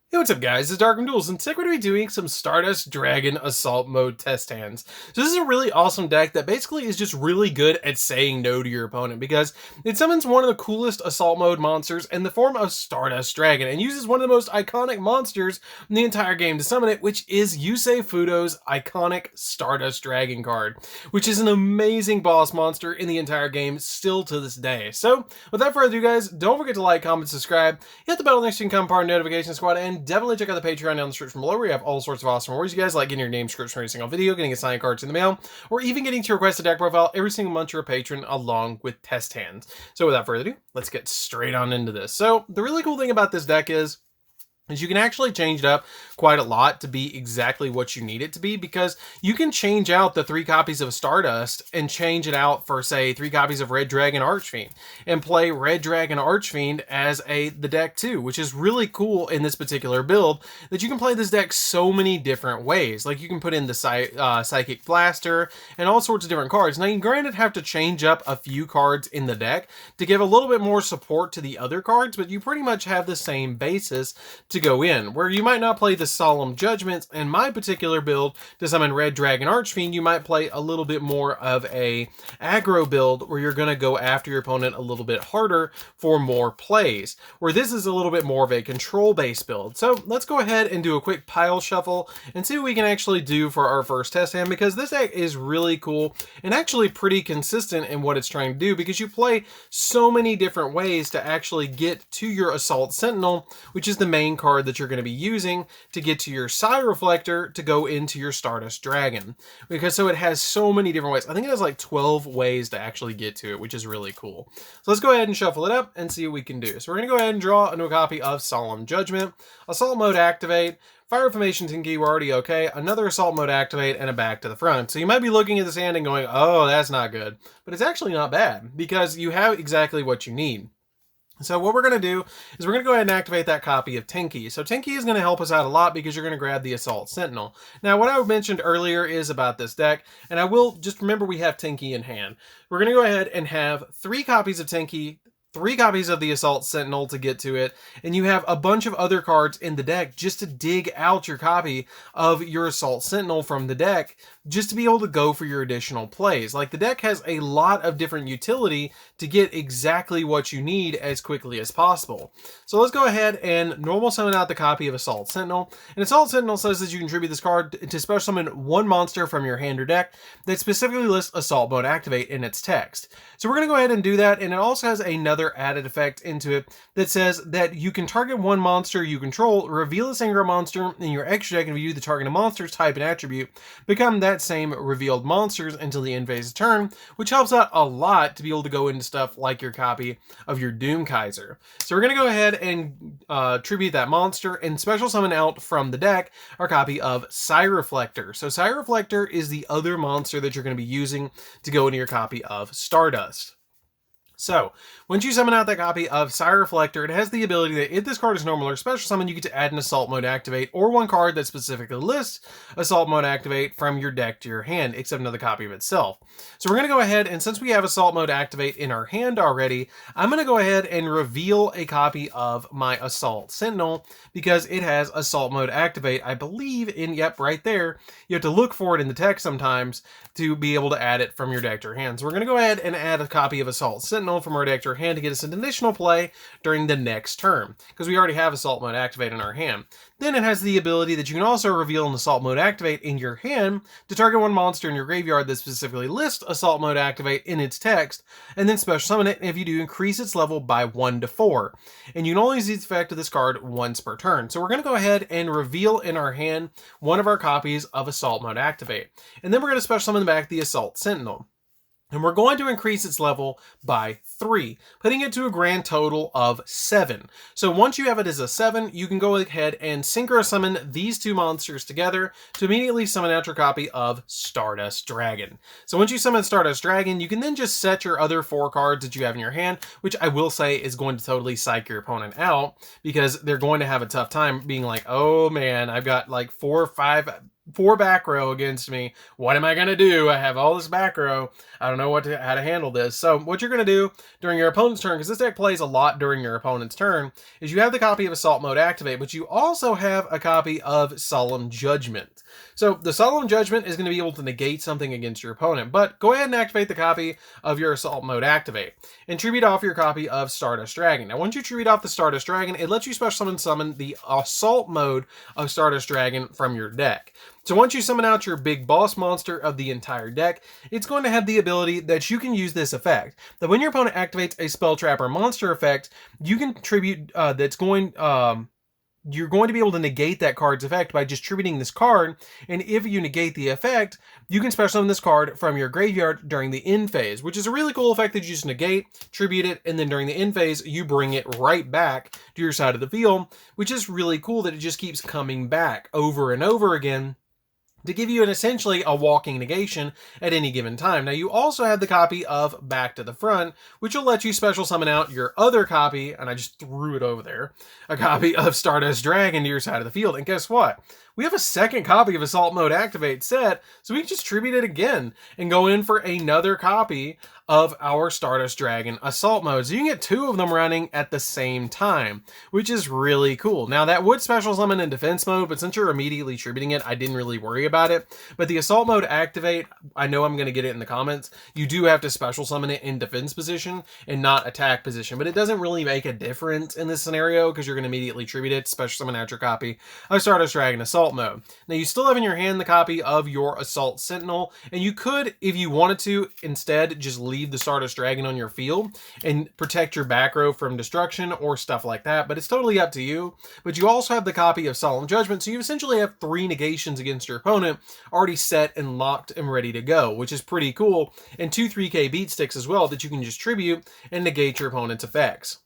Hey, what's up guys, it's DarkArmedDuelist, and today we're going to be doing some Stardust Dragon Assault Mode test hands. So this is a really awesome deck that basically is just really good at saying no to your opponent because it summons one of the coolest Assault Mode monsters in the form of Stardust Dragon and uses one of the most iconic monsters in the entire game to summon it, which is Yusei Fudo's iconic Stardust Dragon card, which is an amazing boss monster in the entire game still to this day. So without further ado guys, don't forget to like, comment, subscribe, hit the bell next to you, become part of the notification squad, and definitely check out the Patreon down in the description below where you have all sorts of awesome rewards. You guys like getting your name scripts from every single video, getting assigned cards in the mail, or even getting to request a deck profile every single month you're a patron along with test hands. So without further ado, let's get straight on into this. So the really cool thing about this deck is you can actually change it up quite a lot to be exactly what you need it to be, because you can change out the 3 copies of Stardust and change it out for, say, 3 copies of Red Dragon Archfiend and play Red Dragon Archfiend as the deck too, which is really cool in this particular build, that you can play this deck so many different ways. Like you can put in the Psychic Blaster and all sorts of different cards. Now you granted have to change up a few cards in the deck to give a little bit more support to the other cards, but you pretty much have the same basis to go in, where you might not play the Solemn Judgments. In my particular build to summon Red Dragon Archfiend, you might play a little bit more of a aggro build where you're going to go after your opponent a little bit harder for more plays, where this is a little bit more of a control based build. So let's go ahead and do a quick pile shuffle and see what we can actually do for our first test hand, because this deck is really cool and actually pretty consistent in what it's trying to do, because you play so many different ways to actually get to your Assault Sentinel, which is the main card that you're going to be using to get to your Psi Reflector to go into your Stardust Dragon. Because so it has so many different ways. I think it has like 12 ways to actually get to it, which is really cool. So let's go ahead and shuffle it up and see what we can do. So we're going to go ahead and draw a new copy of Solemn Judgment, Assault Mode activate, Fire Formation Tinky, we're already okay, another Assault Mode activate, and a back to the front. So you might be looking at this hand and going, oh, that's not good. But it's actually not bad, because you have exactly what you need. So what we're going to do is we're going to go ahead and activate that copy of Tinky. So Tinky is going to help us out a lot because you're going to grab the Assault Sentinel. Now what I mentioned earlier is about this deck, and I will just remember we have Tinky in hand. We're going to go ahead and have 3 copies of Tinky, 3 copies of the Assault Sentinel to get to it, and you have a bunch of other cards in the deck just to dig out your copy of your Assault Sentinel from the deck, just to be able to go for your additional plays. Like, the deck has a lot of different utility to get exactly what you need as quickly as possible. So let's go ahead and normal summon out the copy of Assault Sentinel. And Assault Sentinel says that you can tribute this card to special summon 1 monster from your hand or deck that specifically lists Assault Mode activate in its text. So we're going to go ahead and do that, and it also has another added effect into it that says that you can target 1 monster you control, reveal a single monster in your extra deck, and view the targeted monster's type and attribute, become that same revealed monsters until the end phase of turn, which helps out a lot to be able to go into stuff like your copy of your Doom Kaiser. So we're going to go ahead and tribute that monster and special summon out from the deck our copy of Psi Reflector. So Psi Reflector is the other monster that you're going to be using to go into your copy of Stardust. So, once you summon out that copy of Psi Reflector, it has the ability that if this card is normal or special summon, you get to add an Assault Mode activate, or 1 card that specifically lists Assault Mode activate from your deck to your hand, except another copy of itself. So we're going to go ahead, and since we have Assault Mode activate in our hand already, I'm going to go ahead and reveal a copy of my Assault Sentinel, because it has Assault Mode activate, I believe, in, yep, right there. You have to look for it in the text sometimes to be able to add it from your deck to your hand. So we're going to go ahead and add a copy of Assault Sentinel from our deck to our hand to get us an additional play during the next turn, because we already have Assault Mode activate in our hand. Then it has the ability that you can also reveal an Assault Mode activate in your hand to target 1 monster in your graveyard that specifically lists Assault Mode activate in its text, and then special summon it, and if you do, increase its level by 1 to 4. And you can only use the effect of this card once per turn. So we're going to go ahead and reveal in our hand 1 of our copies of Assault Mode activate, and then we're going to special summon back the Assault Sentinel. And we're going to increase its level by 3, putting it to a grand total of 7. So once you have it as a 7, you can go ahead and synchro summon these 2 monsters together to immediately summon out your copy of Stardust Dragon. So once you summon Stardust Dragon, you can then just set your other 4 cards that you have in your hand, which I will say is going to totally psych your opponent out, because they're going to have a tough time being like, oh man, I've got like 4 or 5 4 back row against me. What am I going to do? I have all this back row. I don't know how to handle this. So what you're going to do during your opponent's turn, because this deck plays a lot during your opponent's turn, is you have the copy of Assault Mode activate, but you also have a copy of Solemn Judgment. So the Solemn Judgment is going to be able to negate something against your opponent, but go ahead and activate the copy of your Assault Mode activate and tribute off your copy of Stardust Dragon. Now once you tribute off the Stardust Dragon, it lets you special summon the Assault Mode of Stardust Dragon from your deck. So once you summon out your big boss monster of the entire deck, it's going to have the ability that you can use this effect. That when your opponent activates a spell trap or monster effect, you can tribute you're going to be able to negate that card's effect by just tributing this card, and if you negate the effect, you can special summon this card from your graveyard during the end phase, which is a really cool effect that you just negate, tribute it, and then during the end phase, you bring it right back to your side of the field, which is really cool that it just keeps coming back over and over again to give you essentially a walking negation at any given time. Now you also have the copy of Back to the Front, which will let you special summon out your other copy, and I just threw it over there, a copy of Stardust Dragon to your side of the field. And guess what? We have a second copy of Assault Mode Activate set, so we can just tribute it again and go in for another copy of our Stardust Dragon Assault Mode. So you can get 2 of them running at the same time, which is really cool. Now that would special summon in defense mode, but since you're immediately tributing it, I didn't really worry about it. But the Assault Mode Activate, I know I'm going to get it in the comments, you do have to special summon it in defense position and not attack position, but it doesn't really make a difference in this scenario because you're going to immediately tribute it, special summon out your copy of Stardust Dragon Assault Mode. Now you still have in your hand the copy of your Assault Sentinel, and you could, if you wanted to, instead just leave the Stardust Dragon on your field and protect your back row from destruction or stuff like that, but it's totally up to you. But you also have the copy of Solemn Judgment, so you essentially have 3 negations against your opponent already set and locked and ready to go, which is pretty cool, and 2 3K beat sticks as well that you can just tribute and negate your opponent's effects.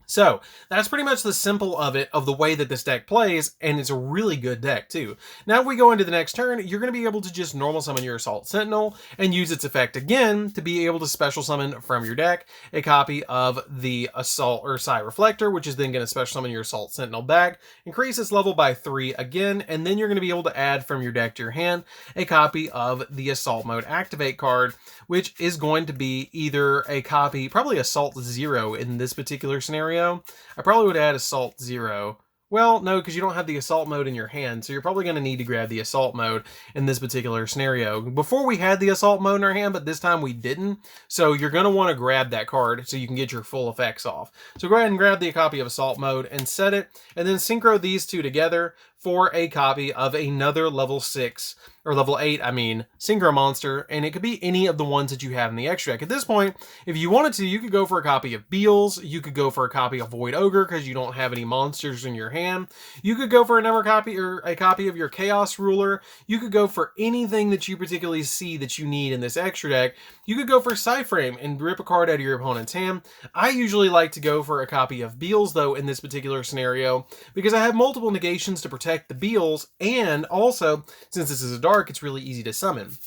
So that's pretty much the simple of it, of the way that this deck plays, and it's a really good deck too. Now if we go into the next turn, you're going to be able to just normal summon your Assault Sentinel and use its effect again to be able to special summon from your deck a copy of the Assault or Psi Reflector, which is then going to special summon your Assault Sentinel back, increase its level by 3 again, and then you're going to be able to add from your deck to your hand a copy of the Assault Mode Activate card, which is going to be either a copy, probably Assault 0 in this particular scenario. I probably would add Assault 0. Well, no, because you don't have the Assault Mode in your hand, so you're probably going to need to grab the Assault Mode in this particular scenario. Before we had the Assault Mode in our hand, but this time we didn't, so you're going to want to grab that card so you can get your full effects off. So go ahead and grab the copy of Assault Mode and set it, and then synchro these 2 together for a copy of another level 6, or level 8, I mean, Synchro Monster, and it could be any of the ones that you have in the extra deck. At this point, if you wanted to, you could go for a copy of Beals, you could go for a copy of Void Ogre because you don't have any monsters in your hand, you could go for another copy, or a copy of your Chaos Ruler, you could go for anything that you particularly see that you need in this extra deck, you could go for Psyframe and rip a card out of your opponent's hand. I usually like to go for a copy of Beals, though, in this particular scenario, because I have multiple negations to protect the Beals, and also, since this is a dark, it's really easy to summon.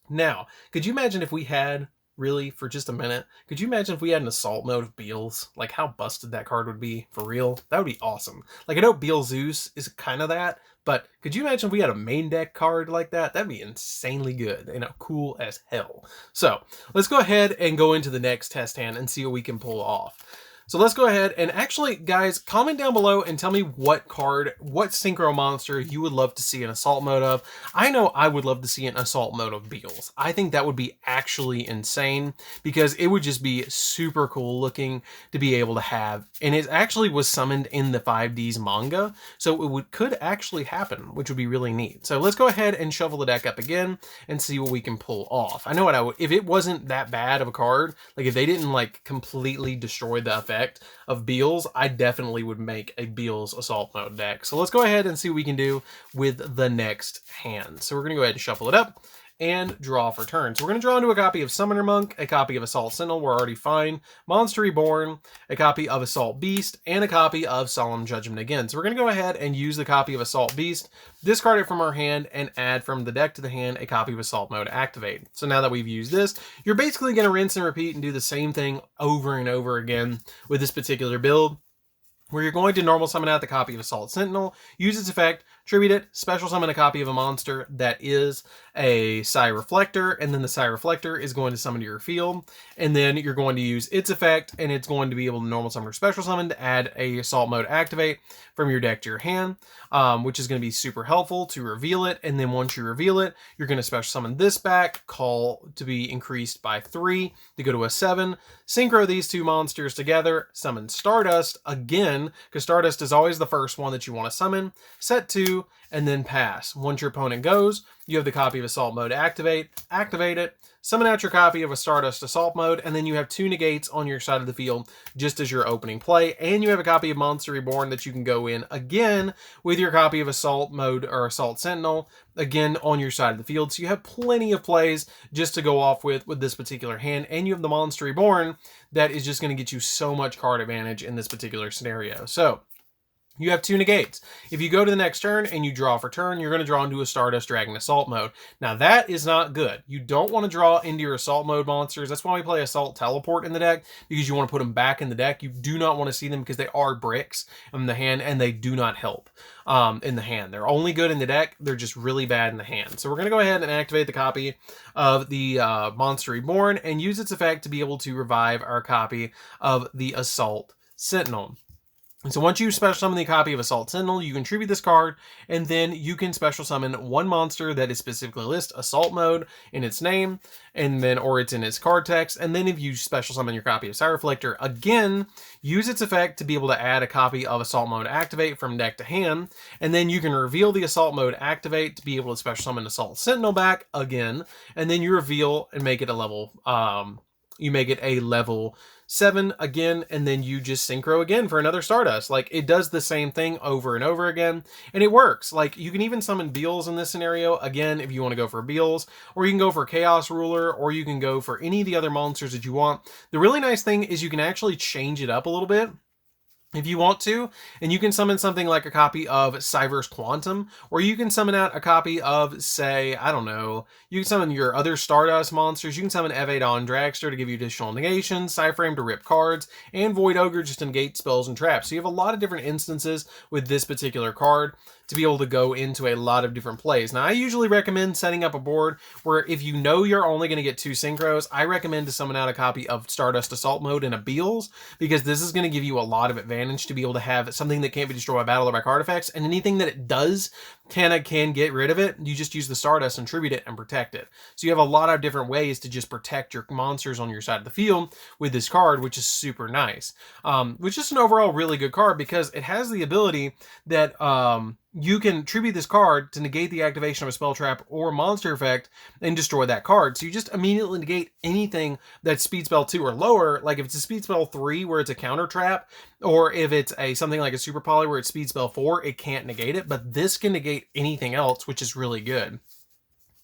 Now, could you imagine if we had, really, for just a minute, could you imagine if we had an Assault Mode of Beals? Like, how busted that card would be, for real? That would be awesome. Like, I know Beelzeus is kind of that, but could you imagine if we had a main deck card like that? That'd be insanely good, and cool as hell. So, let's go ahead and go into the next test hand and see what we can pull off. So let's go ahead and actually, guys, comment down below and tell me what card, what Synchro Monster you would love to see an Assault Mode of. I know I would love to see an Assault Mode of Beals. I think that would be actually insane because it would just be super cool looking to be able to have. And it actually was summoned in the 5Ds manga, so it could actually happen, which would be really neat. So let's go ahead and shuffle the deck up again and see what we can pull off. I know what I would, if it wasn't that bad of a card, like if they didn't like completely destroy the effect of Beals, I definitely would make a Beals Assault Mode deck. So let's go ahead and see what we can do with the next hand. So we're going to go ahead and shuffle it up and draw for turn. So we're going to draw into a copy of Summoner Monk, a copy of Assault Sentinel, we're already fine, Monster Reborn, a copy of Assault Beast, and a copy of Solemn Judgment again. So we're going to go ahead and use the copy of Assault Beast, discard it from our hand, and add from the deck to the hand a copy of Assault Mode Activate. So now that we've used this, you're basically going to rinse and repeat and do the same thing over and over again with this particular build, where you're going to normal summon out the copy of Assault Sentinel, use its effect, tribute it, special summon a copy of a monster that is a Psi Reflector, and then the Psi Reflector is going to summon to your field, and then you're going to use its effect, and it's going to be able to normal summon or special summon to add a Assault Mode activate from your deck to your hand, which is going to be super helpful to reveal it, and then once you reveal it, you're going to special summon this back, call to be increased by 3 to go to a 7, synchro these two monsters together, summon Stardust again, because Stardust is always the first one that you want to summon, set 2, and then pass. Once your opponent goes, you have the copy of Assault Mode activate it, summon out your copy of a Stardust Assault Mode, and then you have 2 negates on your side of the field just as your opening play, and you have a copy of Monster Reborn that you can go in again with your copy of Assault Mode or Assault Sentinel again on your side of the field. So you have plenty of plays just to go off with this particular hand, and you have the Monster Reborn that is just going to get you so much card advantage in this particular scenario. So you have 2 negates. If you go to the next turn and you draw for turn, you're going to draw into a Stardust Dragon Assault Mode. Now that is not good. You don't want to draw into your Assault Mode monsters. That's why we play Assault Teleport in the deck, because you want to put them back in the deck. You do not want to see them because they are bricks in the hand and they do not help in the hand. They're only good in the deck. They're just really bad in the hand. So we're going to go ahead and activate the copy of the Monster Reborn and use its effect to be able to revive our copy of the Assault Sentinel. And so once you special summon the copy of Assault Sentinel, you can tribute this card, and then you can special summon one monster that is specifically listed Assault Mode in its name, and then or it's in its card text. And then if you special summon your copy of Psi Reflector, again, use its effect to be able to add a copy of Assault Mode activate from deck to hand, and then you can reveal the Assault Mode activate to be able to special summon Assault Sentinel back again, and then you reveal and make it a level. You make it a level 7 again, and then you just synchro again for another Stardust. Like, it does the same thing over and over again, and it works. Like, you can even summon Beals in this scenario, again, if you want to go for Beals, or you can go for Chaos Ruler, or you can go for any of the other monsters that you want. The really nice thing is you can actually change it up a little bit if you want to, and you can summon something like a copy of Cyverse Quantum, or you can summon out a copy of, say, I don't know, you can summon your other Stardust monsters. You can summon Evadon Dragster to give you additional negations, Cyframe to rip cards, and Void Ogre just to negate spells and traps. So you have a lot of different instances with this particular card to be able to go into a lot of different plays. Now, I usually recommend setting up a board where if you know you're only going to get 2 synchros, I recommend to summon out a copy of Stardust Assault Mode and a Beals, because this is going to give you a lot of advantage to be able to have something that can't be destroyed by battle or by card effects, and anything that it does can get rid of it. You just use the Stardust and tribute it and protect it. So you have a lot of different ways to just protect your monsters on your side of the field with this card, which is super nice. Which is an overall really good card because it has the ability that you can tribute this card to negate the activation of a spell trap or monster effect and destroy that card. So you just immediately negate anything that's speed spell 2 or lower. Like if it's a speed spell 3 where it's a counter trap, or if it's something like a super poly where it's speed spell 4, it can't negate it, but this can negate anything else, which is really good.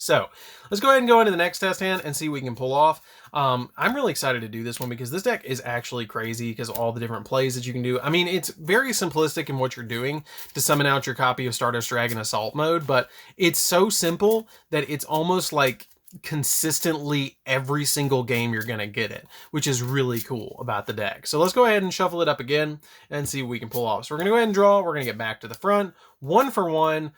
So let's go ahead and go into the next test hand and see what we can pull off. I'm really excited to do this one because this deck is actually crazy because of all the different plays that you can do. I mean, it's very simplistic in what you're doing to summon out your copy of Stardust Dragon Assault Mode, but it's so simple that it's almost like consistently every single game you're going to get it, which is really cool about the deck. So let's go ahead and shuffle it up again and see what we can pull off. So we're going to go ahead and draw. We're going to get back to the front, 1 for 1.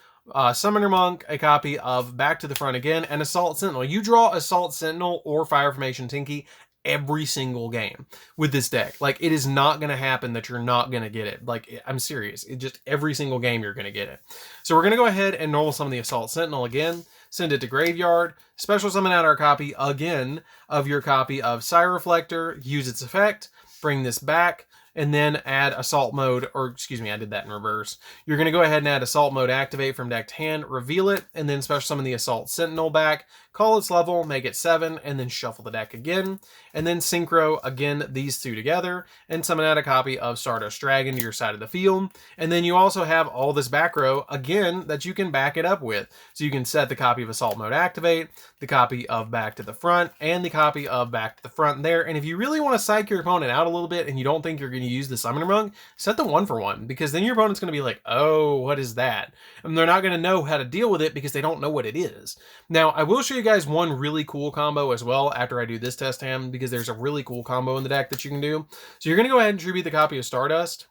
Summoner Monk, a copy of Back to the Front again, and Assault Sentinel. You draw Assault Sentinel or Fire Formation Tinky every single game with this deck. Like, it is not going to happen that you're not going to get it. Like, I'm serious. It just every single game you're going to get it. So we're going to go ahead and normal summon the Assault Sentinel again, send it to Graveyard, special summon out our copy again of your copy of Psi Reflector, use its effect, bring this back, and then add Assault Mode, or excuse me, I did that in reverse. You're going to go ahead and add Assault Mode activate from deck to hand, reveal it, and then special summon the Assault Sentinel back, call its level, make it 7, and then shuffle the deck again, and then synchro again these 2 together, and summon out a copy of Stardust Dragon to your side of the field. And then you also have all this back row, again, that you can back it up with. So you can set the copy of Assault Mode activate, the copy of Back to the Front, and the copy of Back to the Front there. And if you really want to psych your opponent out a little bit, and you don't think you're going to use the Summoner Monk, set the 1 for 1, because then your opponent's going to be like, oh, what is that? And they're not going to know how to deal with it because they don't know what it is. Now, I will show you guys one really cool combo as well after I do this test hand, because there's a really cool combo in the deck that you can do. So you're going to go ahead and tribute the copy of Stardust,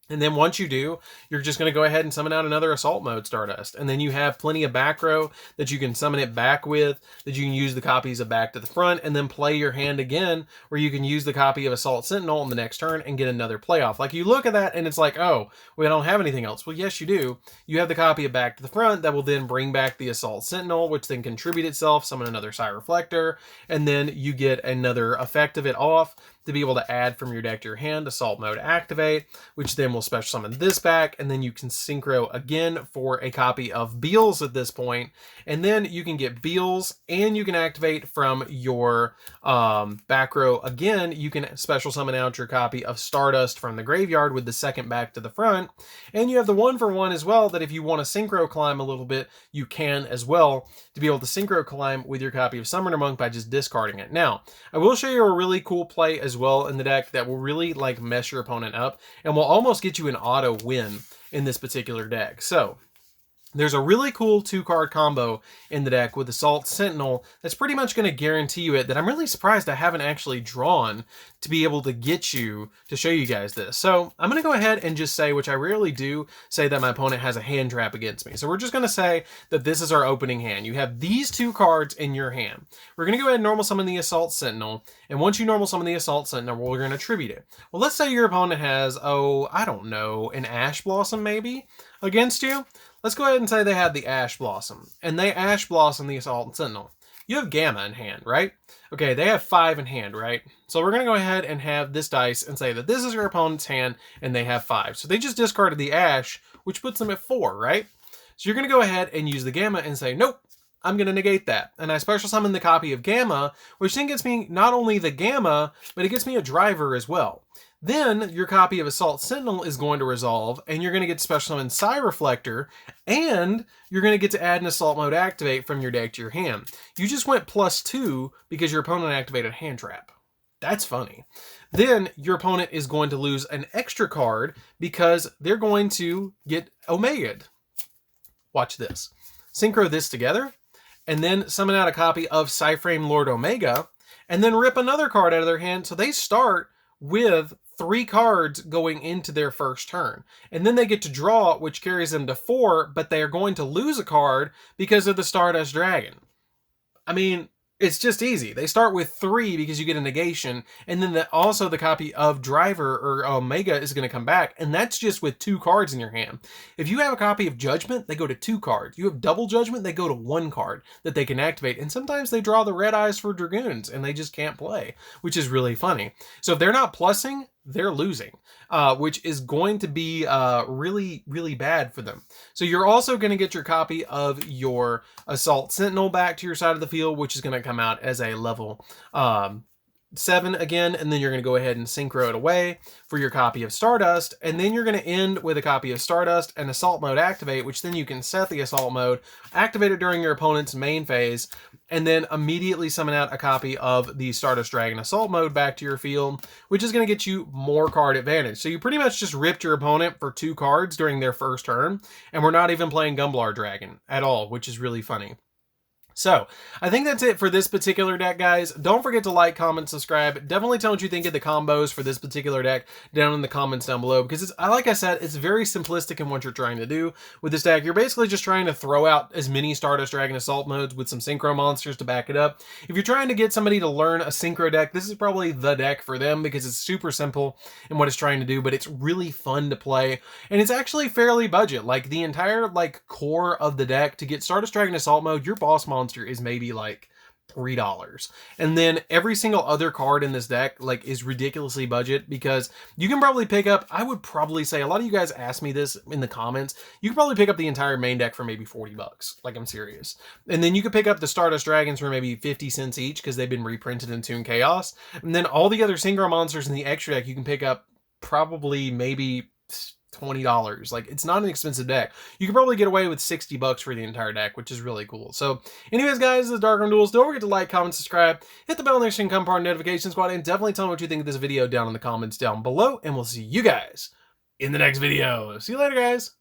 And then once you do, you're just going to go ahead and summon out another Assault Mode Stardust. And then you have plenty of back row that you can summon it back with, that you can use the copies of back to the front, and then play your hand again, where you can use the copy of Assault Sentinel on the next turn and get another playoff. Like, you look at that and it's like, oh, we don't have anything else. Well, yes, you do. You have the copy of back to the front that will then bring back the Assault Sentinel, which then contribute itself, summon another Psy Reflector, and then you get another effect of it off to be able to add from your deck to your hand, Assault Mode Activate, which then will special summon this back, and then you can synchro again for a copy of Beals at this point, and then you can get Beals, and you can activate from your back row again. You can special summon out your copy of Stardust from the graveyard with the second back to the front, and you have the 1-for-1 as well, that if you want to synchro climb a little bit, you can as well, to be able to synchro climb with your copy of Summoner Monk by just discarding it. Now, I will show you a really cool play as well in the deck that will really like mess your opponent up and will almost get you an auto win in this particular deck. So there's a really cool 2-card combo in the deck with Assault Sentinel that's pretty much going to guarantee you it, that I'm really surprised I haven't actually drawn to be able to get you to show you guys this. So I'm going to go ahead and just say, which I rarely do, say that my opponent has a hand trap against me. So we're just going to say that this is our opening hand. You have these 2 cards in your hand. We're going to go ahead and normal summon the Assault Sentinel. And once you normal summon the Assault Sentinel, we're going to tribute it. Well, let's say your opponent has, oh, I don't know, an Ash Blossom maybe against you. Let's go ahead and say they had the Ash Blossom, and they Ash Blossom the Assault Sentinel. You have Gamma in hand, right? Okay, they have 5 in hand, right? So we're going to go ahead and have this dice and say that this is your opponent's hand, and they have 5. So they just discarded the Ash, which puts them at 4, right? So you're going to go ahead and use the Gamma and say, nope, I'm going to negate that. And I special summon the copy of Gamma, which then gets me not only the Gamma, but it gets me a driver as well. Then your copy of Assault Sentinel is going to resolve, and you're going to get special summon Psy Reflector, and you're going to get to add an Assault Mode Activate from your deck to your hand. You just went +2 because your opponent activated Hand Trap. That's funny. Then your opponent is going to lose an extra card because they're going to get Omega'd. Watch this. Synchro this together, and then summon out a copy of Psyframe Lord Omega, and then rip another card out of their hand, so they start with 3 cards going into their first turn. And then they get to draw, which carries them to 4, but they are going to lose a card because of the Stardust Dragon. I mean, it's just easy. They start with 3 because you get a negation, and then also the copy of Driver or Omega is going to come back, and that's just with 2 cards in your hand. If you have a copy of Judgment, they go to 2 cards. You have Double Judgment, they go to 1 card that they can activate, and sometimes they draw the red eyes for Dragoons, and they just can't play, which is really funny. So if they're not plussing, they're losing, which is going to be really, really bad for them. So you're also going to get your copy of your Assault Sentinel back to your side of the field, which is going to come out as a level 7 again, and then you're going to go ahead and synchro it away for your copy of Stardust, and then you're going to end with a copy of Stardust and Assault Mode Activate, which then you can set the Assault Mode, activate it during your opponent's main phase, and then immediately summon out a copy of the Stardust Dragon Assault Mode back to your field, which is going to get you more card advantage. So you pretty much just ripped your opponent for 2 cards during their first turn, and we're not even playing Gumblar Dragon at all, which is really funny. So, I think that's it for this particular deck, guys. Don't forget to like, comment, subscribe. Definitely tell what you think of the combos for this particular deck down in the comments down below, because it's, like I said, it's very simplistic in what you're trying to do with this deck. You're basically just trying to throw out as many Stardust Dragon Assault modes with some Synchro monsters to back it up. If you're trying to get somebody to learn a Synchro deck, this is probably the deck for them, because it's super simple in what it's trying to do, but it's really fun to play, and it's actually fairly budget. Like, the entire, like, core of the deck to get Stardust Dragon Assault mode, your boss monster is maybe like $3. And then every single other card in this deck like is ridiculously budget, because you can probably pick up, I would probably say, a lot of you guys asked me this in the comments, you can probably pick up the entire main deck for maybe $40. Like, I'm serious. And then you could pick up the Stardust Dragons for maybe 50 cents each, because they've been reprinted in Toon Chaos. And then all the other Synchro monsters in the extra deck you can pick up probably maybe $20. Like, it's not an expensive deck. You could probably get away with $60 for the entire deck, which is really cool. So anyways, guys, this is DarkArmedDuelist. Don't forget to like, comment, subscribe, hit the bell next to become part of the notification squad, and definitely tell me what you think of this video down in the comments down below, and we'll see you guys in the next video. See you later, guys.